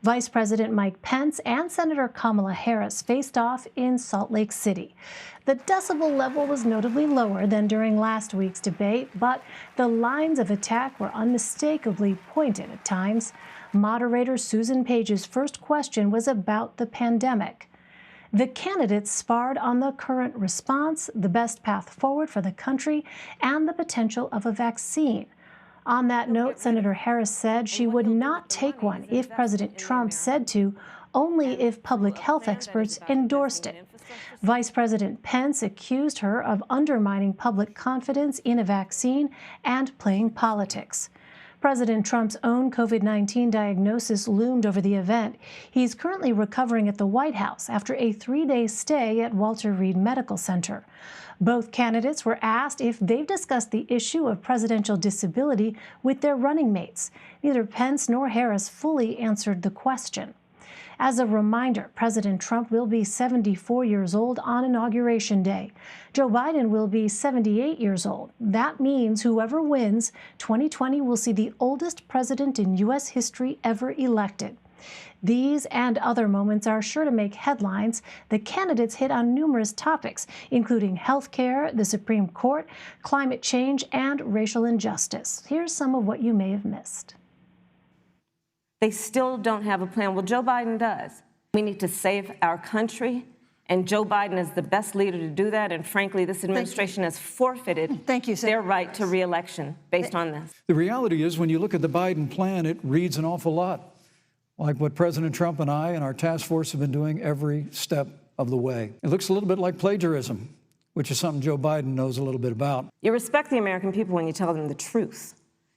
Vice President Mike Pence and Senator Kamala Harris faced off in Salt Lake City. The decibel level was notably lower than during last week's debate, but the lines of attack were unmistakably pointed at times. Moderator Susan Page's first question was about the pandemic. The candidates sparred on the current response, the best path forward for the country, and the potential of a vaccine. On that note, Senator Harris said she would not take one if President Trump said to, only if public health experts endorsed it. Vice President Pence accused her of undermining public confidence in a vaccine and playing politics. President Trump's own COVID-19 diagnosis loomed over the event. He's currently recovering at the White House after a 3-day stay at Walter Reed Medical Center. Both candidates were asked if they've discussed the issue of presidential disability with their running mates. Neither Pence nor Harris fully answered the question. As a reminder, President Trump will be 74 years old on Inauguration Day. Joe Biden will be 78 years old. That means whoever wins, 2020 will see the oldest president in U.S. history ever elected. These and other moments are sure to make headlines. The candidates hit on numerous topics, including health care, the Supreme Court, climate change, and racial injustice. Here's some of what you may have missed. They still don't have a plan. Well, Joe Biden does. We need to save our country, and Joe Biden is the best leader to do that. And frankly, this administration has forfeited their right to re-election based on this. The reality is, when you look at the Biden plan, it reads an awful lot like what President Trump and I and our task force have been doing every step of the way. It looks a little bit like plagiarism, which is something Joe Biden knows a little bit about. You respect the American people when you tell them the truth.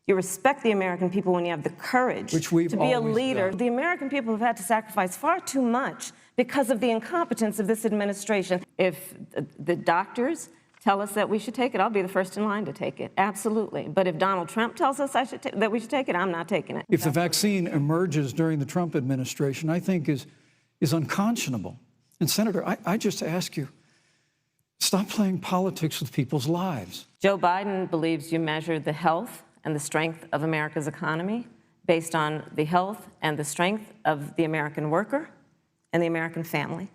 You respect the American people when you have the courage to be a leader. The American people have had to sacrifice far too much because of the incompetence of this administration. If the doctors tell us that we should take it, I'll be the first in line to take it, absolutely. But if Donald Trump tells us that we should take it, I'm not taking it. If the vaccine emerges during the Trump administration, I think is unconscionable. And Senator, I just ask you, stop playing politics with people's lives. Joe Biden believes you measure the health and the strength of America's economy based on the health and the strength of the American worker and the American family.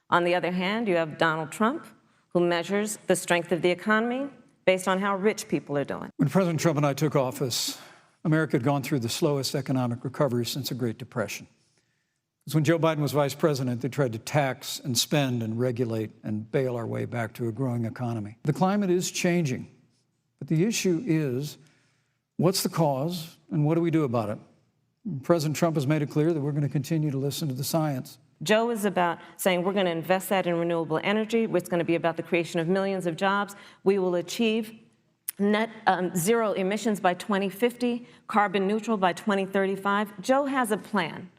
On the other hand, you have Donald Trump, who measures the strength of the economy based on how rich people are doing. When President Trump and I took office, America had gone through the slowest economic recovery since the Great Depression. Because when Joe Biden was vice president, they tried to tax and spend and regulate and bail our way back to a growing economy. The climate is changing, but the issue is, what's the cause, and what do we do about it? President Trump has made it clear that we're going to continue to listen to the science. Joe is about saying we're going to invest that in renewable energy. It's going to be about the creation of millions of jobs. We will achieve net zero emissions by 2050, carbon neutral by 2035. Joe has a plan.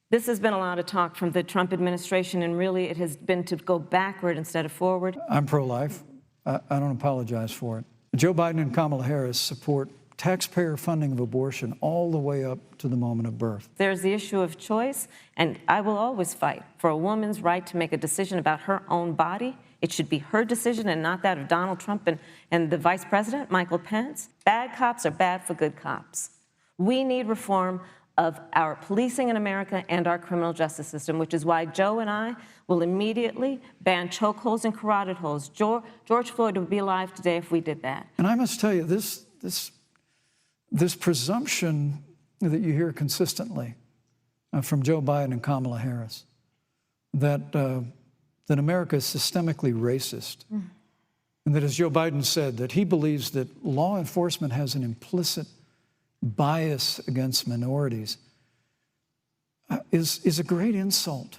This has been a lot of talk from the Trump administration, and really it has been to go backward instead of forward. I'm pro-life. I don't apologize for it. Joe Biden and Kamala Harris support taxpayer funding of abortion all the way up to the moment of birth. There's the issue of choice, and I will always fight for a woman's right to make a decision about her own body. It should be her decision and not that of Donald Trump and the Vice President, Michael Pence. Bad cops are bad for good cops. We need reform of our policing in America and our criminal justice system, which is why Joe and I will immediately ban chokeholds and carotid holds. George Floyd would be alive today if we did that. And I must tell you, this presumption that you hear consistently from Joe Biden and Kamala Harris, that America is systemically racist, and that, as Joe Biden said, that he believes that law enforcement has an implicit bias against minorities, is a great insult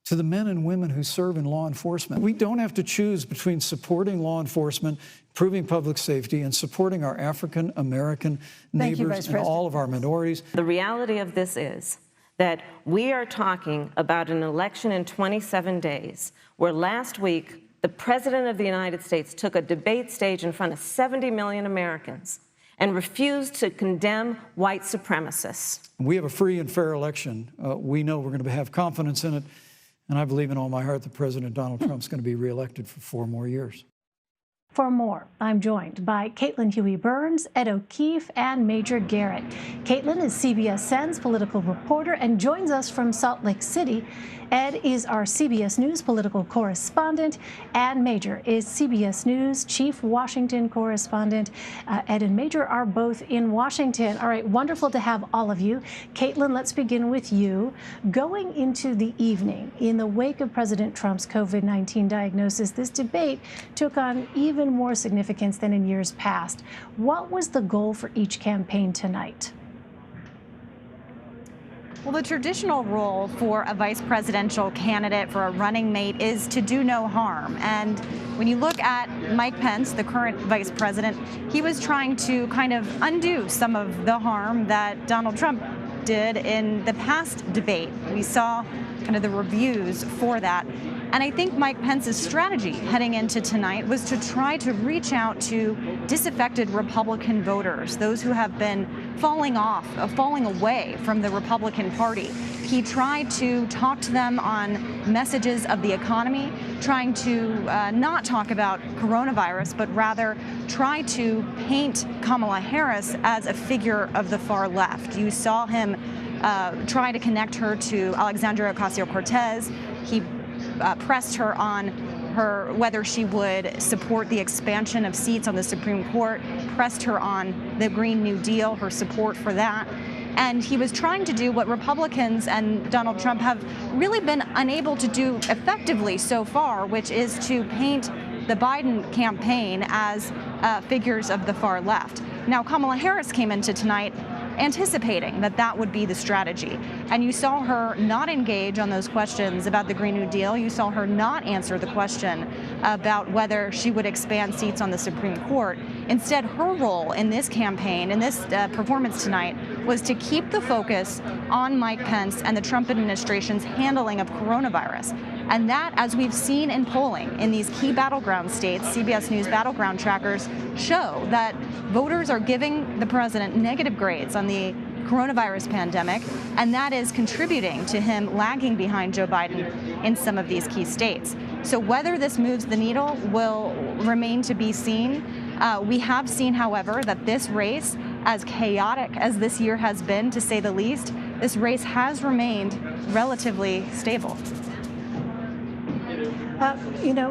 to the men and women who serve in law enforcement. We don't have to choose between supporting law enforcement, improving public safety, and supporting our African-American neighbors and all of our minorities. The reality of this is that we are talking about an election in 27 days, where last week the President of the United States took a debate stage in front of 70 million Americans and refused to condemn white supremacists. We have a free and fair election. We know we're going to have confidence in it. And I believe in all my heart that President Donald Trump's going to be reelected for 4 more years. For more, I'm joined by Caitlin Huey Burns, Ed O'Keefe, and Major Garrett. Caitlin is CBSN's political reporter and joins us from Salt Lake City. Ed is our CBS News political correspondent, and Major is CBS News chief Washington correspondent. Ed and Major are both in Washington. All right, wonderful to have all of you. Caitlin, let's begin with you. Going into the evening, in the wake of President Trump's COVID-19 diagnosis, this debate took on even more significance than in years past. What was the goal for each campaign tonight? Well, the traditional role for a vice presidential candidate, for a running mate, is to do no harm. And when you look at Mike Pence, the current vice president, he was trying to kind of undo some of the harm that Donald Trump did in the past debate. We saw kind of the reviews for that. And I think Mike Pence's strategy heading into tonight was to try to reach out to disaffected Republican voters, those who have been falling away from the Republican Party. He tried to talk to them on messages of the economy, trying to not talk about coronavirus, but rather try to paint Kamala Harris as a figure of the far left. You saw him try to connect her to Alexandria Ocasio-Cortez. He pressed her on whether she would support the expansion of seats on the Supreme Court, pressed her on the Green New Deal, her support for that. And he was trying to do what Republicans and Donald Trump have really been unable to do effectively so far, which is to paint the Biden campaign as figures of the far left. Now, Kamala Harris came into tonight anticipating that that would be the strategy. And you saw her not engage on those questions about the Green New Deal. You saw her not answer the question about whether she would expand seats on the Supreme Court. Instead, her role in this campaign, in this performance tonight, was to keep the focus on Mike Pence and the Trump administration's handling of coronavirus. And that, as we've seen in polling in these key battleground states, CBS News battleground trackers show that voters are giving the president negative grades on the coronavirus pandemic, and that is contributing to him lagging behind Joe Biden in some of these key states. So whether this moves the needle will remain to be seen. We have seen, however, that this race, as chaotic as this year has been, to say the least, this race has remained relatively stable.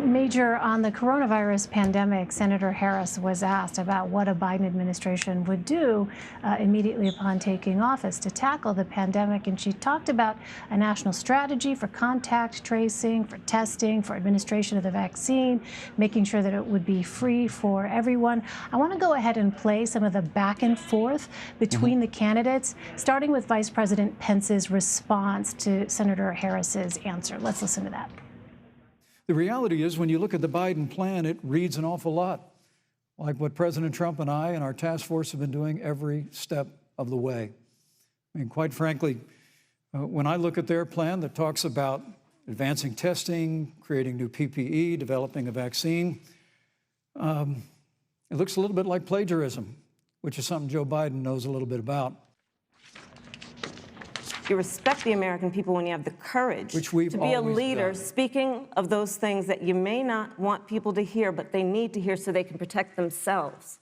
Major, on the coronavirus pandemic, Senator Harris was asked about what a Biden administration would do immediately upon taking office to tackle the pandemic. And she talked about a national strategy for contact tracing, for testing, for administration of the vaccine, making sure that it would be free for everyone. I want to go ahead and play some of the back and forth between the candidates, starting with Vice President Pence's response to Senator Harris's answer. Let's listen to that. The reality is, when you look at the Biden plan, it reads an awful lot like what President Trump and I and our task force have been doing every step of the way. I mean, quite frankly, when I look at their plan that talks about advancing testing, creating new PPE, developing a vaccine, it looks a little bit like plagiarism, which is something Joe Biden knows a little bit about. You respect the American people when you have the courage to be a leader speaking of those things that you may not want people to hear, but they need to hear so they can protect themselves.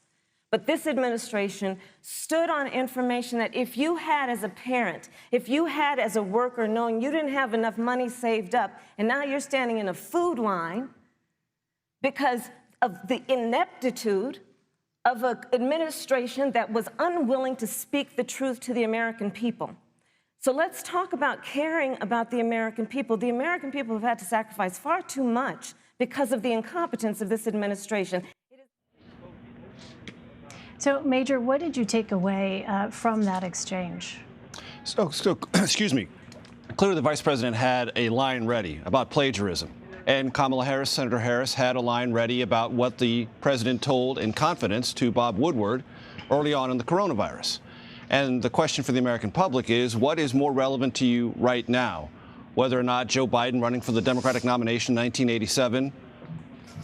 But this administration stood on information that if you had as a parent, if you had as a worker, knowing you didn't have enough money saved up, and now you're standing in a food line because of the ineptitude of an administration that was unwilling to speak the truth to the American people. So let's talk about caring about the American people. The American people have had to sacrifice far too much because of the incompetence of this administration. So, Major, what did you take away from that exchange? So, excuse me. Clearly, the vice president had a line ready about plagiarism. And Kamala Harris, Senator Harris, had a line ready about what the president told in confidence to Bob Woodward early on in the coronavirus. And the question for the American public is, what is more relevant to you right now? Whether or not Joe Biden, running for the Democratic nomination in 1987,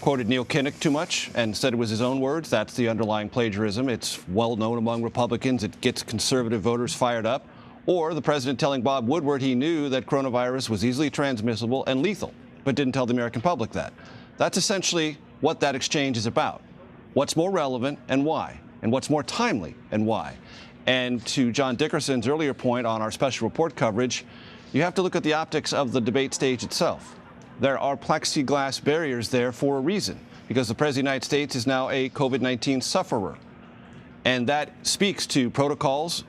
quoted Neil Kinnock too much and said it was his own words. That's the underlying plagiarism. It's well known among Republicans. It gets conservative voters fired up. Or the president telling Bob Woodward he knew that coronavirus was easily transmissible and lethal, but didn't tell the American public that. That's essentially what that exchange is about. What's more relevant and why? And what's more timely and why? And to John Dickerson's earlier point on our special report coverage, you have to look at the optics of the debate stage itself. There are plexiglass barriers there for a reason, because the President of the United States is now a COVID-19 sufferer. And that speaks to protocols,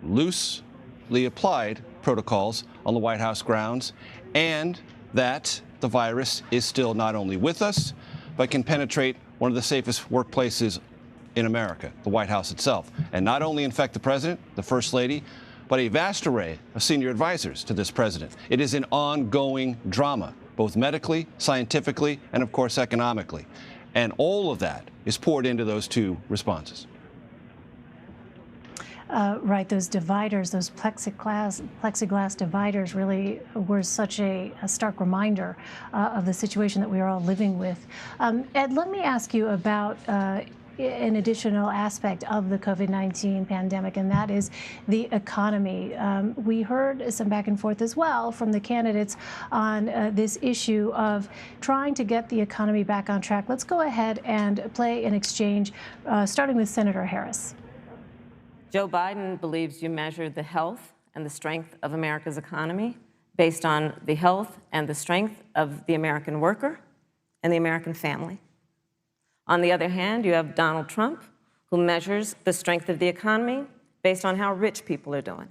loosely applied protocols on the White House grounds, and that the virus is still not only with us, but can penetrate one of the safest workplaces in America, the White House itself, and not only infect the president, the first lady, but a vast array of senior advisors to this president. It is an ongoing drama, both medically, scientifically, and of course economically. And all of that is poured into those two responses. Right, those dividers, those plexiglass dividers really were such a stark reminder of the situation that we are all living with. Ed, let me ask you about an additional aspect of the COVID-19 pandemic, and that is the economy. We heard some back and forth as well from the candidates on this issue of trying to get the economy back on track. Let's go ahead and play an exchange, starting with Senator Harris. Joe Biden believes you measure the health and the strength of America's economy based on the health and the strength of the American worker and the American family. On the other hand, you have Donald Trump, who measures the strength of the economy based on how rich people are doing,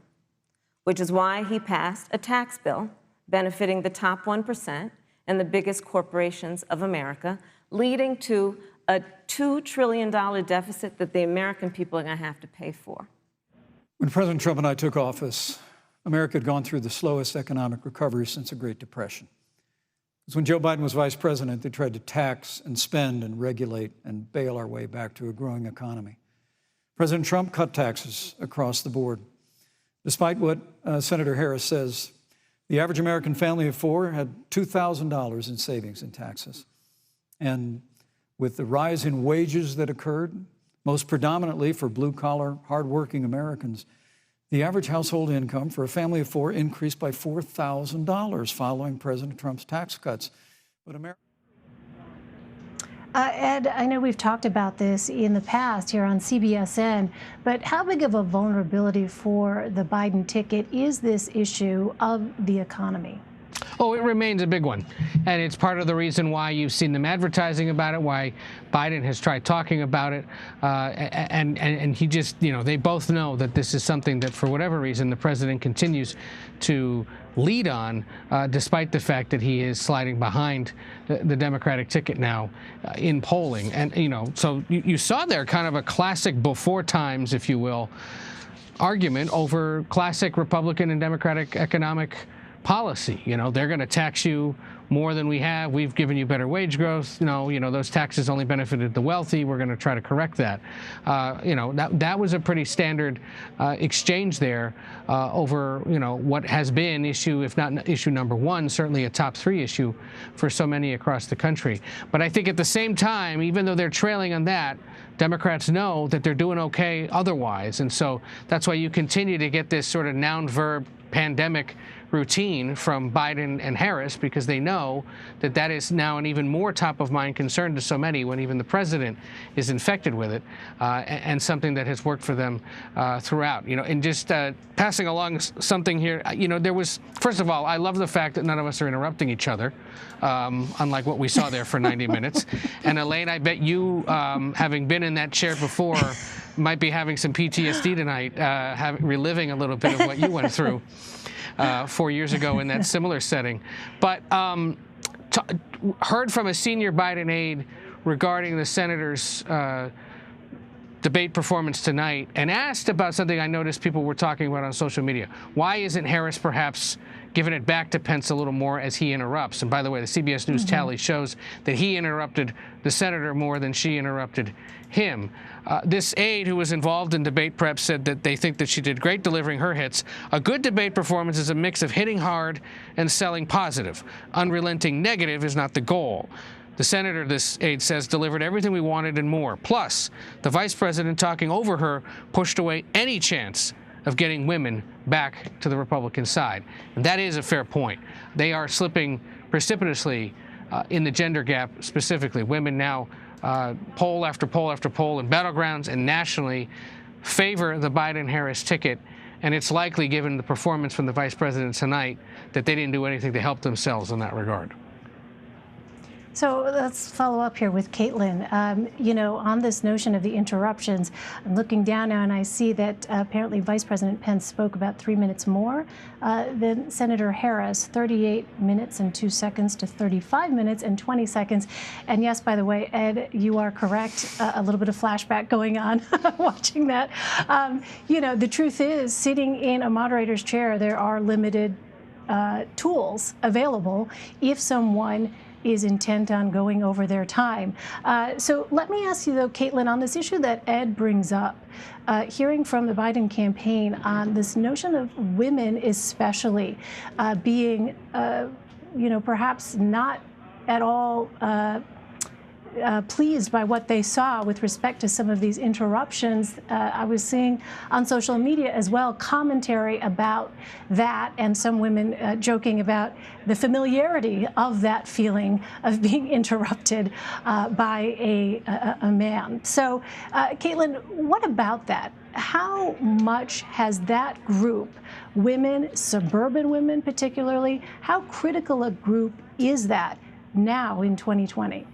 which is why he passed a tax bill benefiting the top 1% and the biggest corporations of America, leading to a $2 trillion deficit that the American people are going to have to pay for. When President Trump and I took office, America had gone through the slowest economic recovery since the Great Depression. Because when Joe Biden was vice president, they tried to tax and spend and regulate and bail our way back to a growing economy. President Trump cut taxes across the board. Despite what Senator Harris says, the average American family of four had $2,000 in savings in taxes. And with the rise in wages that occurred, most predominantly for blue-collar, hardworking Americans, the average household income for a family of four increased by $4,000 following President Trump's tax cuts. But Ed, I know we've talked about this in the past here on CBSN, but how big of a vulnerability for the Biden ticket is this issue of the economy? Oh, it remains a big one. And it's part of the reason why you've seen them advertising about it, why Biden has tried talking about it. And he just, they both know that this is something that, for whatever reason, the president continues to lead on, despite the fact that he is sliding behind the Democratic ticket now in polling. And, so you saw there kind of a classic before times, if you will, argument over classic Republican and Democratic economic policy. They're going to tax you more than we have. We've given you better wage growth. Those taxes only benefited the wealthy. We're going to try to correct that. That was a pretty standard exchange there over, what has been issue, if not issue number one, certainly a top three issue for so many across the country. But I think at the same time, even though they're trailing on that, Democrats know that they're doing okay otherwise. And so that's why you continue to get this sort of noun-verb pandemic routine from Biden and Harris, because they know that that is now an even more top-of-mind concern to so many when even the president is infected with it, and something that has worked for them throughout. And just passing along something here, there was, first of all, I love the fact that none of us are interrupting each other, unlike what we saw there for 90 minutes. And Elaine, I bet you, having been in that chair before, might be having some PTSD tonight, reliving a little bit of what you went through 4 years ago in that similar setting. But heard from a senior Biden aide regarding the senator's debate performance tonight, and asked about something I noticed people were talking about on social media. Why isn't Harris perhaps giving it back to Pence a little more as he interrupts? And by the way, the CBS News tally shows that he interrupted the senator more than she interrupted him. This aide who was involved in debate prep said that they think that she did great delivering her hits. A good debate performance is a mix of hitting hard and selling positive. Unrelenting negative is not the goal. The senator, this aide says, delivered everything we wanted and more. Plus, the vice president, talking over her, pushed away any chance of getting women back to the Republican side. And that is a fair point. They are slipping precipitously in the gender gap specifically. Women now, poll after poll after poll in battlegrounds and nationally, favor the Biden-Harris ticket. And it's likely, given the performance from the vice president tonight, that they didn't do anything to help themselves in that regard. So let's follow up here with Caitlin. You know, on this notion of the interruptions, I'm looking down now and I see that apparently Vice President Pence spoke about 3 minutes more than Senator Harris, 38 minutes and 2 seconds to 35 minutes and 20 seconds. And yes, by the way, Ed, you are correct. A little bit of flashback going on watching that. You know, the truth is, sitting in a moderator's chair, there are limited tools available if someone is intent on going over their time. So let me ask you, though, Caitlin, on this issue that Ed brings up, hearing from the Biden campaign on this notion of women especially being, you know, perhaps not at all pleased by what they saw with respect to some of these interruptions. I was seeing on social media as well commentary about that, and some women joking about the familiarity of that feeling of being interrupted by a man. So, Caitlin, what about that? How much has that group, women, suburban women particularly, how critical a group is that now in 2020?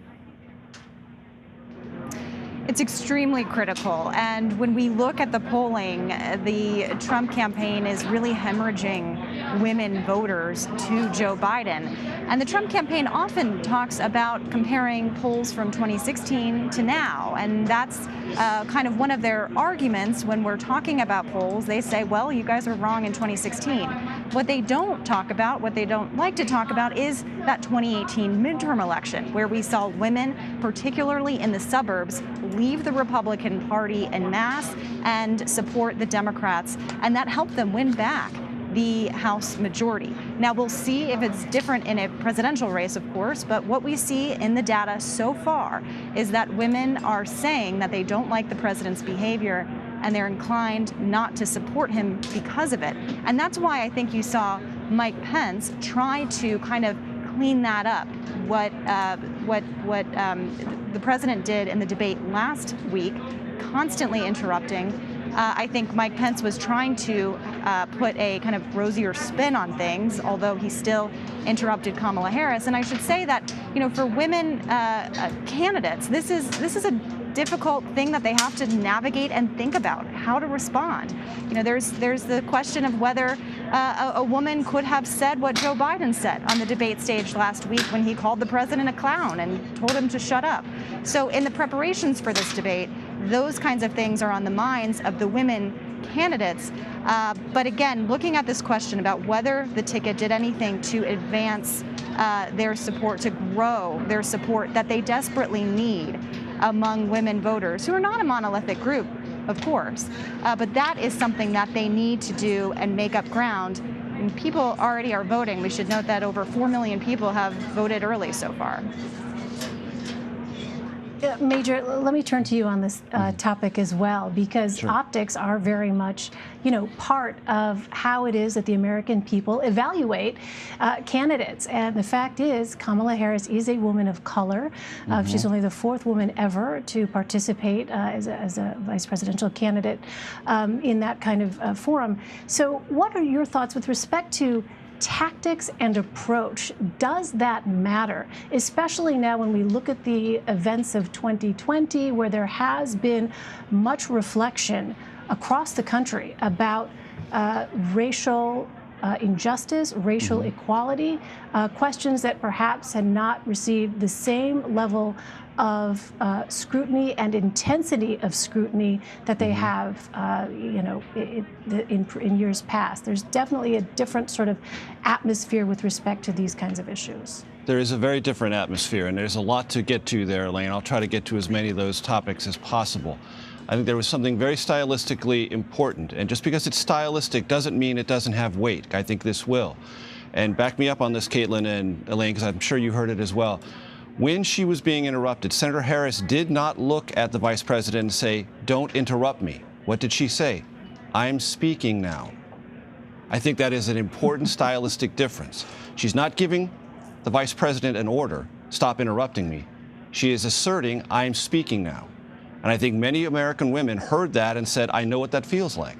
It's extremely critical. And when we look at the polling, the Trump campaign is really hemorrhaging women voters to Joe Biden. And the Trump campaign often talks about comparing polls from 2016 to now. And that's kind of one of their arguments when we're talking about polls. They say, well, you guys are wrong in 2016. What they don't talk about, what they don't like to talk about, is that 2018 midterm election, where we saw women, particularly in the suburbs, leave the Republican Party en masse and support the Democrats, and that helped them win back the House majority. Now, we'll see if it's different in a presidential race, of course, but what we see in the data so far is that women are saying that they don't like the president's behavior and they're inclined not to support him because of it. And that's why I think you saw Mike Pence try to kind of clean that up. What the president did in the debate last week, constantly interrupting. I think Mike Pence was trying to put a kind of rosier spin on things, although he still interrupted Kamala Harris. And I should say that, you know, for women candidates, this is a difficult thing that they have to navigate and think about how to respond. You know, there's the question of whether a woman could have said what Joe Biden said on the debate stage last week when he called the president a clown and told him to shut up. So in the preparations for this debate, those kinds of things are on the minds of the women candidates. But again, looking at this question about whether the ticket did anything to advance their support, to grow their support that they desperately need among women voters, who are not a monolithic group, of course, but that is something that they need to do and make up ground. And people already are voting. We should note that over 4 million people have voted early so far. Major, let me turn to you on this topic as well, because Sure. optics are very much, you know, part of how it is that the American people evaluate candidates. And the fact is, Kamala Harris is a woman of color. She's only the 4th woman ever to participate as a vice presidential candidate in that kind of forum. So what are your thoughts with respect to tactics and approach? Does that matter, especially now when we look at the events of 2020, where there has been much reflection across the country about racial injustice, racial equality, questions that perhaps had not received the same level of scrutiny and intensity of scrutiny that they have, you know, in years past. There's definitely a different sort of atmosphere with respect to these kinds of issues. There is a very different atmosphere, and there's a lot to get to there, Elaine. I'll try to get to as many of those topics as possible. I think there was something very stylistically important, and just because it's stylistic doesn't mean it doesn't have weight. I think this will. And back me up on this, Caitlin and Elaine, because I'm sure you heard it as well. When she was being interrupted, Senator Harris did not look at the vice president and say, "Don't interrupt me." What did she say? "I'm speaking now." I think that is an important stylistic difference. She's not giving the vice president an order. stop interrupting me. She is asserting, I'm speaking now. And I think many American women heard that and said, I know what that feels like.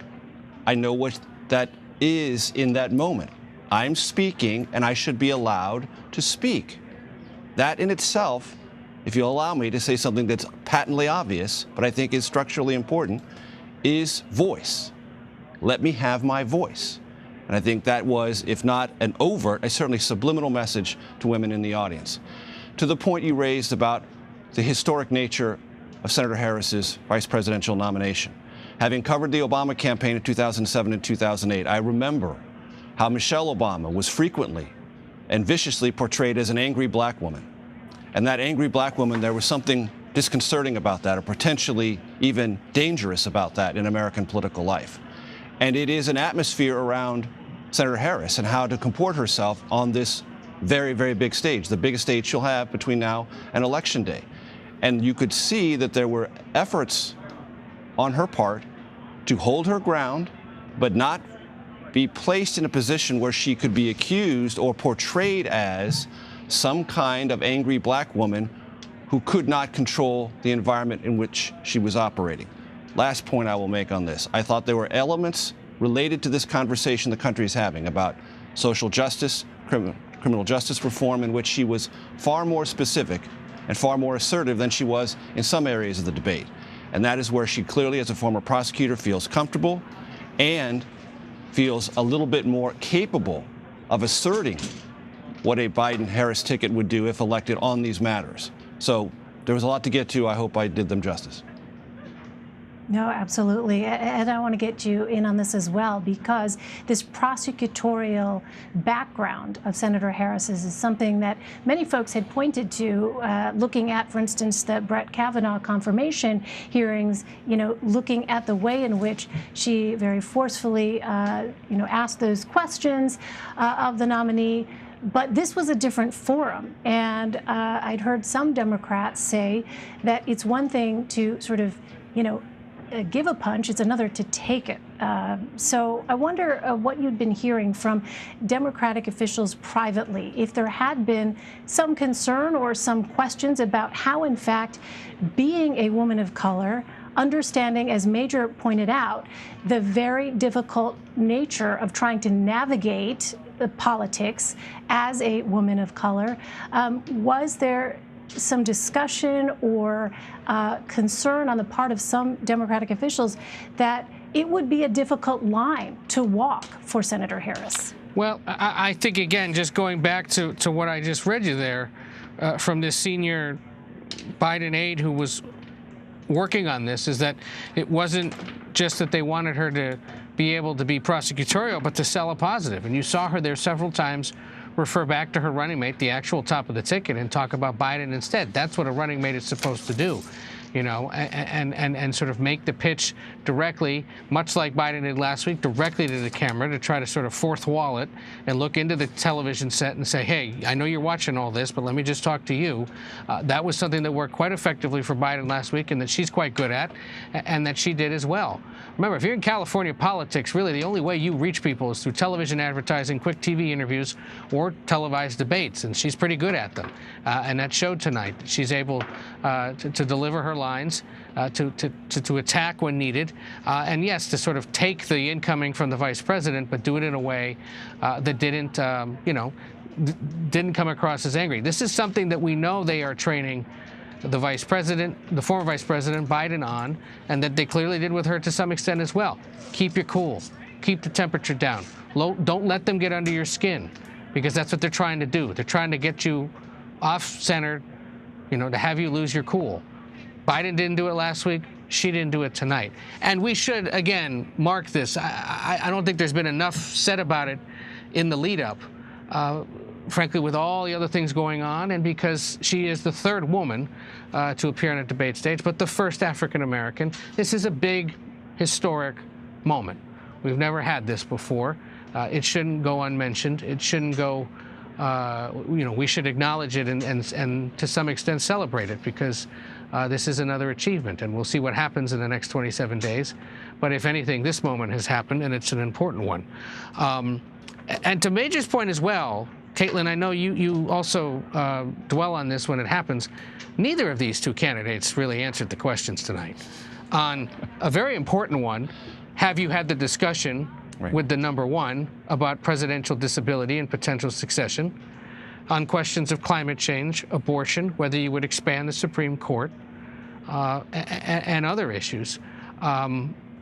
I know what that is in that moment. I'm speaking, and I should be allowed to speak. That in itself, if you'll allow me to say something that's patently obvious, but I think is structurally important, is voice. Let me have my voice. And I think that was, if not an overt, a certainly subliminal message to women in the audience. To the point you raised about the historic nature of Senator Harris's vice presidential nomination. Having covered the Obama campaign in 2007 and 2008, I remember how Michelle Obama was frequently and viciously portrayed as an angry black woman. And that angry black woman, there was something disconcerting about that, or potentially even dangerous about that in American political life. And it is an atmosphere around Senator Harris and how to comport herself on this very, very big stage, the biggest stage she'll have between now and Election Day. And you could see that there were efforts on her part to hold her ground, but not be placed in a position where she could be accused or portrayed as some kind of angry black woman who could not control the environment in which she was operating. Last point I will make on this. I thought there were elements related to this conversation the country is having about social justice, criminal justice reform, in which she was far more specific and far more assertive than she was in some areas of the debate. And that is where she clearly, as a former prosecutor, feels comfortable and feels a little bit more capable of asserting what a Biden-Harris ticket would do if elected on these matters. So there was a lot to get to. I hope I did them justice. No, absolutely. And I want to get you in on this as well, because this prosecutorial background of Senator Harris's is something that many folks had pointed to, looking at, for instance, the Brett Kavanaugh confirmation hearings, looking at the way in which she very forcefully, asked those questions of the nominee. But this was a different forum. And I'd heard some Democrats say that it's one thing to sort of, give a punch, it's another to take it. So I wonder what you'd been hearing from Democratic officials privately, if there had been some concern or some questions about how, in fact, being a woman of color, understanding, as Major pointed out, the very difficult nature of trying to navigate the politics as a woman of color, was there some discussion or concern on the part of some Democratic officials that it would be a difficult line to walk for Senator Harris? Well, I think, again, just going back to what I just read you there from this senior Biden aide who was working on this, is that it wasn't just that they wanted her to be able to be prosecutorial, but to sell a positive. And you saw her there several times refer back to her running mate, the actual top of the ticket, and talk about Biden instead. That's what a running mate is supposed to do, and sort of make the pitch directly, much like Biden did last week, directly to the camera, to try to sort of fourth wall it and look into the television set and say, hey, I know you're watching all this, but let me just talk to you. That was something that worked quite effectively for Biden last week, and that she's quite good at, and that she did as well. Remember, if you're in California politics, really the only way you reach people is through television advertising, quick TV interviews, or televised debates, and she's pretty good at them. And that showed tonight. She's able to deliver her lines, to attack when needed, and yes, to sort of take the incoming from the vice president, but do it in a way that didn't come across as angry. This is something that we know they are training the vice president, the former vice president Biden on, and that they clearly did with her to some extent as well. Keep your cool. Keep the temperature down. Don't let them get under your skin, because that's what they're trying to do. They're trying to get you off-center, to have you lose your cool. Biden didn't do it last week. She didn't do it tonight. And we should, again, mark this. I don't think there's been enough said about it in the lead-up, frankly, with all the other things going on, and because she is the third woman to appear on a debate stage, but the first African-American. This is a big, historic moment. We've never had this before. It shouldn't go unmentioned. It shouldn't go, we should acknowledge it and to some extent celebrate it, because this is another achievement, and we'll see what happens in the next 27 days. But if anything, this moment has happened, and it's an important one. And to Major's point as well, Caitlin, I know you also dwell on this when it happens. Neither of these two candidates really answered the questions tonight. On a very important one, have you had the discussion with the number one about presidential disability and potential succession? On questions of climate change, abortion, whether you would expand the Supreme Court, and other issues.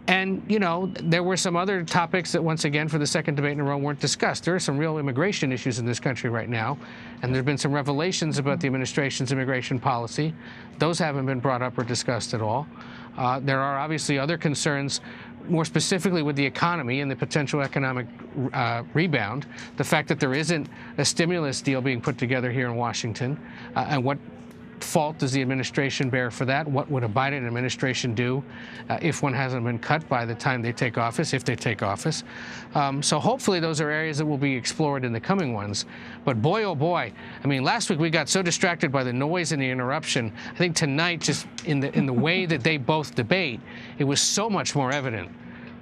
And, you know, there were some other topics that, once again, for the second debate in a row, weren't discussed. There are some real immigration issues in this country right now, and there have been some revelations about the administration's immigration policy. Those haven't been brought up or discussed at all. There are obviously other concerns, more specifically with the economy and the potential economic rebound, the fact that there isn't a stimulus deal being put together here in Washington, and what fault does the administration bear for that? What would a Biden administration do if one hasn't been cut by the time they take office, if they take office? So hopefully those are areas that will be explored in the coming ones. But boy, oh boy, I mean, last week we got so distracted by the noise and the interruption. I think tonight, just in the way that they both debate, it was so much more evident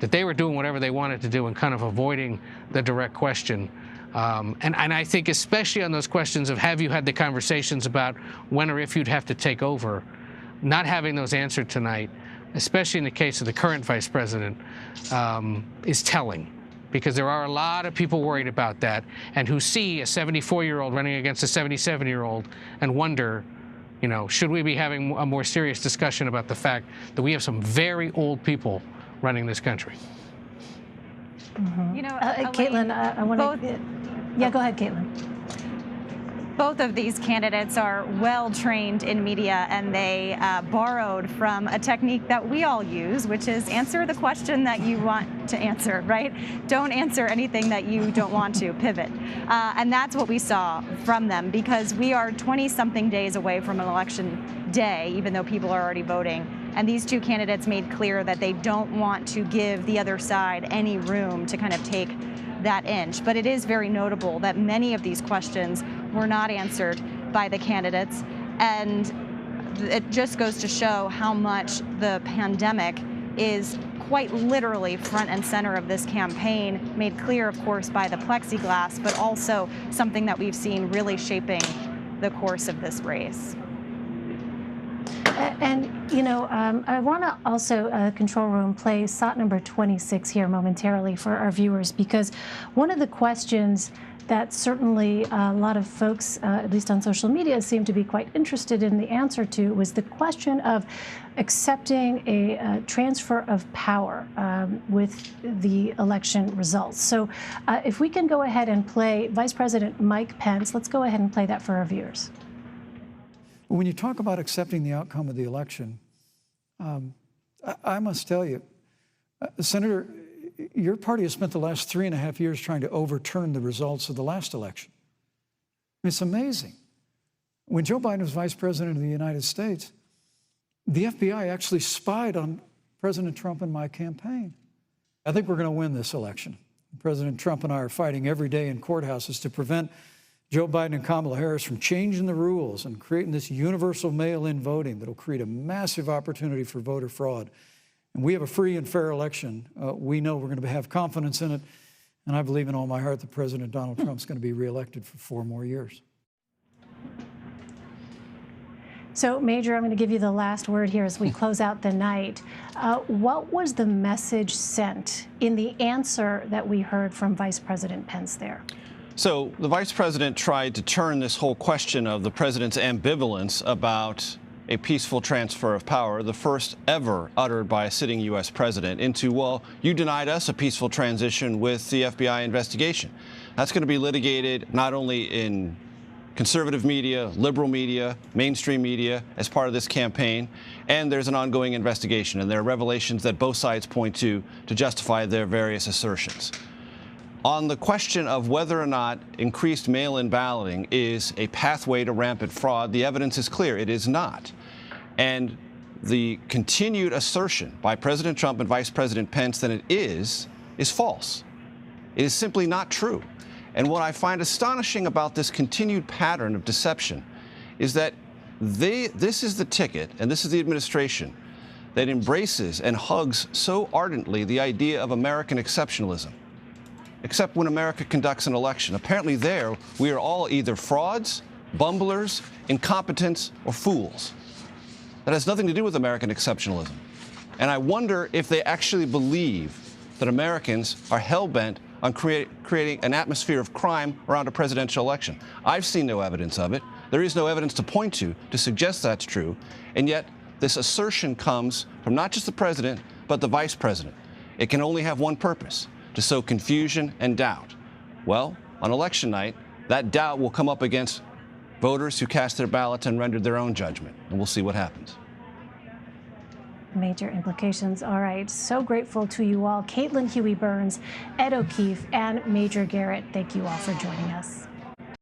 that they were doing whatever they wanted to do and kind of avoiding the direct question. And I think especially on those questions of have you had the conversations about when or if you'd have to take over, not having those answered tonight, especially in the case of the current vice president, is telling. Because there are a lot of people worried about that and who see a 74-year-old running against a 77-year-old and wonder, you know, should we be having a more serious discussion about the fact that we have some very old people running this country? Mm-hmm. You know, Caitlin, I want to. Yeah, go ahead, Caitlin. Both of these candidates are well trained in media, and they borrowed from a technique that we all use, which is answer the question that you want to answer, right? Don't answer anything that you don't want to, pivot. And that's what we saw from them, because we are 20-something days away from an election day, even though people are already voting. And these two candidates made clear that they don't want to give the other side any room to kind of take that inch. But it is very notable that many of these questions were not answered by the candidates. And it just goes to show how much the pandemic is quite literally front and center of this campaign, made clear, of course, by the plexiglass, but also something that we've seen really shaping the course of this race. And, you know, I want to also, control room, play SOT number 26 here momentarily for our viewers, because one of the questions that certainly a lot of folks, at least on social media, seem to be quite interested in the answer to was the question of accepting a transfer of power with the election results. So if we can go ahead and play Vice President Mike Pence, let's go ahead and play that for our viewers. When you talk about accepting the outcome of the election, I must tell you, Senator, your party has spent the last 3.5 years trying to overturn the results of the last election. It's amazing. When Joe Biden was vice president of the United States, the FBI actually spied on President Trump and my campaign. I think we're going to win this election. President Trump and I are fighting every day in courthouses to prevent Joe Biden and Kamala Harris from changing the rules and creating this universal mail-in voting that will create a massive opportunity for voter fraud. And we have a free and fair election. We know we're going to have confidence in it. And I believe in all my heart that President Donald Trump's going to be reelected for 4 more years. So, Major, I'm going to give you the last word here as we close out the night. What was the message sent in the answer that we heard from Vice President Pence there? So the vice president tried to turn this whole question of the president's ambivalence about a peaceful transfer of power, the first ever uttered by a sitting U.S. president, into, well, you denied us a peaceful transition with the FBI investigation. That's going to be litigated not only in conservative media, liberal media, mainstream media as part of this campaign, and there's an ongoing investigation, and there are revelations that both sides point to justify their various assertions. On the question of whether or not increased mail-in balloting is a pathway to rampant fraud, the evidence is clear. It is not. And the continued assertion by President Trump and Vice President Pence that it is false. It is simply not true. And what I find astonishing about this continued pattern of deception is that this is the ticket, and this is the administration that embraces and hugs so ardently the idea of American exceptionalism. except when America conducts an election. Apparently there, we are all either frauds, bumblers, incompetents, or fools. That has nothing to do with American exceptionalism. And I wonder if they actually believe that Americans are hell-bent on creating an atmosphere of crime around a presidential election. I've seen no evidence of it. There is no evidence to point to suggest that's true. And yet, this assertion comes from not just the president, but the vice president. It can only have one purpose: to sow confusion and doubt. Well, on election night, that doubt will come up against voters who cast their ballots and rendered their own judgment, and we'll see what happens. Major implications. All right. So grateful to you all. Caitlin Huey Burns, Ed O'Keefe, and Major Garrett. Thank you all for joining us.